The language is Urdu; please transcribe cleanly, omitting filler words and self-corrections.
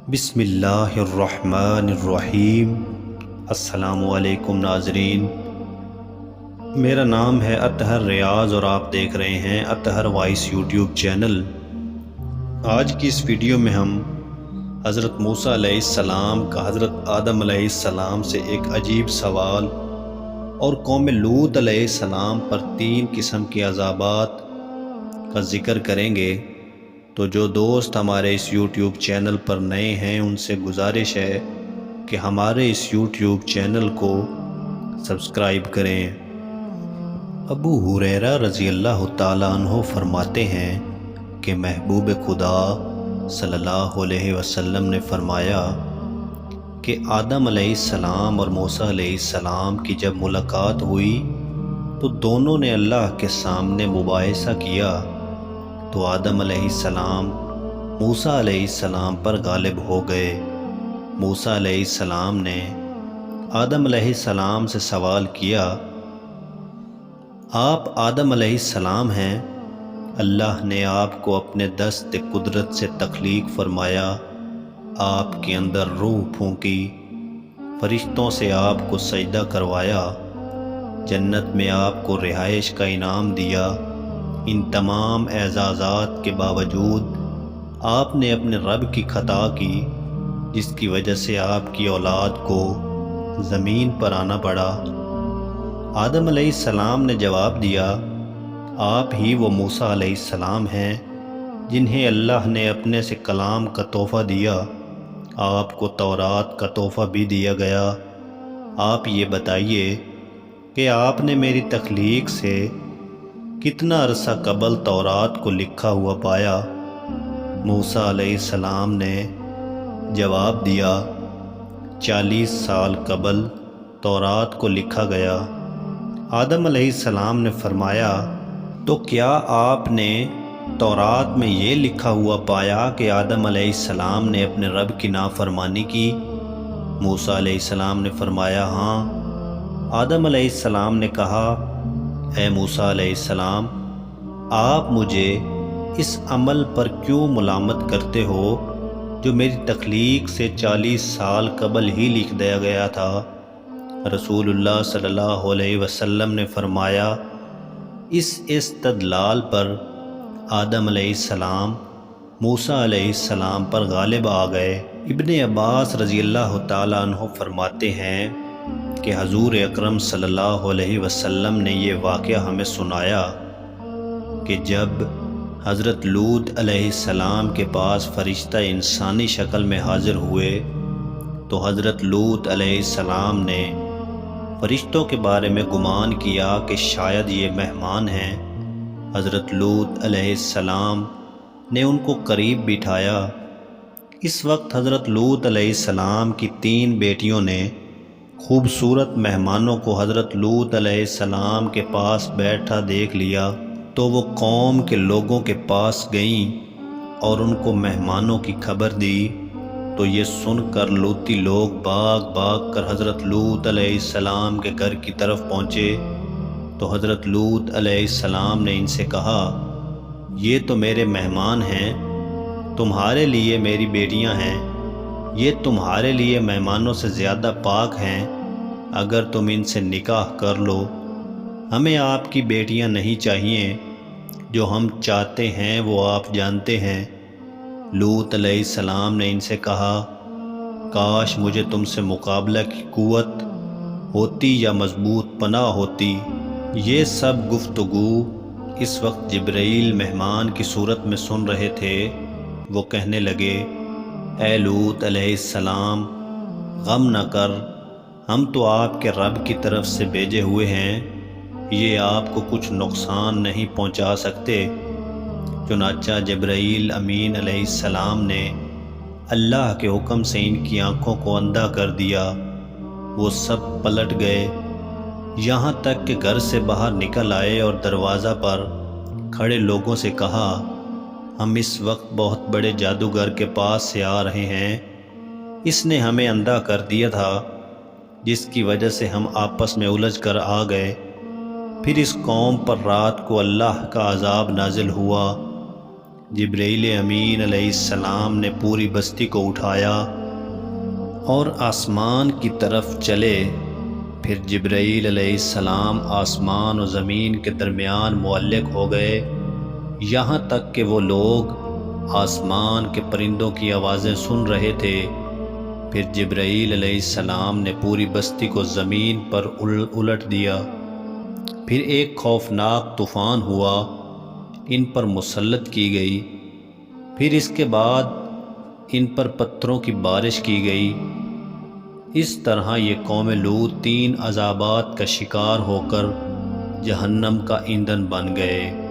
بسم اللہ الرحمن الرحیم۔ السلام علیکم ناظرین، میرا نام ہے اطہر ریاض اور آپ دیکھ رہے ہیں اطہر وائس یوٹیوب چینل۔ آج کی اس ویڈیو میں ہم حضرت موسیٰ علیہ السلام کا حضرت آدم علیہ السلام سے ایک عجیب سوال اور قوم لوط علیہ السلام پر 3 قسم کے عذابات کا ذکر کریں گے۔ تو جو دوست ہمارے اس یوٹیوب چینل پر نئے ہیں ان سے گزارش ہے کہ ہمارے اس یوٹیوب چینل کو سبسکرائب کریں۔ ابو ہریرہ رضی اللہ تعالیٰ عنہ فرماتے ہیں کہ محبوب خدا صلی اللہ علیہ وسلم نے فرمایا کہ آدم علیہ السلام اور موسیٰ علیہ السلام کی جب ملاقات ہوئی تو دونوں نے اللہ کے سامنے مباحثہ کیا تو آدم علیہ السلام موسیٰ علیہ السلام پر غالب ہو گئے۔ موسیٰ علیہ السلام نے آدم علیہ السلام سے سوال کیا، آپ آدم علیہ السلام ہیں؟ اللہ نے آپ کو اپنے دست قدرت سے تخلیق فرمایا، آپ کے اندر روح پھونکی، فرشتوں سے آپ کو سجدہ کروایا، جنت میں آپ کو رہائش کا انعام دیا۔ ان تمام اعزازات کے باوجود آپ نے اپنے رب کی خطا کی، جس کی وجہ سے آپ کی اولاد کو زمین پر آنا پڑا۔ آدم علیہ السلام نے جواب دیا، آپ ہی وہ موسیٰ علیہ السلام ہیں جنہیں اللہ نے اپنے سے کلام کا تحفہ دیا، آپ کو تورات کا تحفہ بھی دیا گیا۔ آپ یہ بتائیے کہ آپ نے میری تخلیق سے کتنا عرصہ قبل تورات کو لکھا ہوا پایا؟ موسیٰ علیہ السلام نے جواب دیا، 40 سال قبل تورات کو لکھا گیا۔ آدم علیہ السلام نے فرمایا، تو کیا آپ نے تورات میں یہ لکھا ہوا پایا کہ آدم علیہ السلام نے اپنے رب کی نافرمانی کی؟ موسیٰ علیہ السلام نے فرمایا، ہاں۔ آدم علیہ السلام نے کہا، اے موسیٰ علیہ السلام، آپ مجھے اس عمل پر کیوں ملامت کرتے ہو جو میری تخلیق سے 40 سال قبل ہی لکھ دیا گیا تھا؟ رسول اللہ صلی اللہ علیہ وسلم نے فرمایا، اس استدلال پر آدم علیہ السلام موسیٰ علیہ السلام پر غالب آ گئے۔ ابن عباس رضی اللہ تعالیٰ عنہ فرماتے ہیں کہ حضور اکرم صلی اللہ علیہ وسلم نے یہ واقعہ ہمیں سنایا کہ جب حضرت لوط علیہ السلام کے پاس فرشتہ انسانی شکل میں حاضر ہوئے تو حضرت لوط علیہ السلام نے فرشتوں کے بارے میں گمان کیا کہ شاید یہ مہمان ہیں۔ حضرت لوط علیہ السلام نے ان کو قریب بٹھایا۔ اس وقت حضرت لوط علیہ السلام کی 3 بیٹیوں نے خوبصورت مہمانوں کو حضرت لوط علیہ السلام کے پاس بیٹھا دیکھ لیا تو وہ قوم کے لوگوں کے پاس گئیں اور ان کو مہمانوں کی خبر دی۔ تو یہ سن کر لوطی لوگ بھاگ بھاگ کر حضرت لوط علیہ السلام کے گھر کی طرف پہنچے تو حضرت لوط علیہ السلام نے ان سے کہا، یہ تو میرے مہمان ہیں، تمہارے لیے میری بیٹیاں ہیں، یہ تمہارے لیے مہمانوں سے زیادہ پاک ہیں، اگر تم ان سے نکاح کر لو۔ ہمیں آپ کی بیٹیاں نہیں چاہیے، جو ہم چاہتے ہیں وہ آپ جانتے ہیں۔ لوط علیہ السلام نے ان سے کہا، کاش مجھے تم سے مقابلہ کی قوت ہوتی یا مضبوط پناہ ہوتی۔ یہ سب گفتگو اس وقت جبرائیل مہمان کی صورت میں سن رہے تھے۔ وہ کہنے لگے، اے لوط علیہ السلام، غم نہ کر، ہم تو آپ کے رب کی طرف سے بھیجے ہوئے ہیں، یہ آپ کو کچھ نقصان نہیں پہنچا سکتے۔ چنانچہ جبرائیل امین علیہ السلام نے اللہ کے حکم سے ان کی آنکھوں کو اندھا کر دیا۔ وہ سب پلٹ گئے، یہاں تک کہ گھر سے باہر نکل آئے اور دروازہ پر کھڑے لوگوں سے کہا، ہم اس وقت بہت بڑے جادوگر کے پاس سے آ رہے ہیں، اس نے ہمیں اندھا کر دیا تھا، جس کی وجہ سے ہم آپس میں الجھ کر آ گئے۔ پھر اس قوم پر رات کو اللہ کا عذاب نازل ہوا، جبرائیل امین علیہ السلام نے پوری بستی کو اٹھایا اور آسمان کی طرف چلے۔ پھر جبرائیل علیہ السلام آسمان و زمین کے درمیان معلق ہو گئے، یہاں تک کہ وہ لوگ آسمان کے پرندوں کی آوازیں سن رہے تھے۔ پھر جبرائیل علیہ السلام نے پوری بستی کو زمین پر الٹ دیا۔ پھر ایک خوفناک طوفان ہوا، ان پر مسلط کی گئی۔ پھر اس کے بعد ان پر پتھروں کی بارش کی گئی۔ اس طرح یہ قوم لوط 3 عذابات کا شکار ہو کر جہنم کا ایندھن بن گئے۔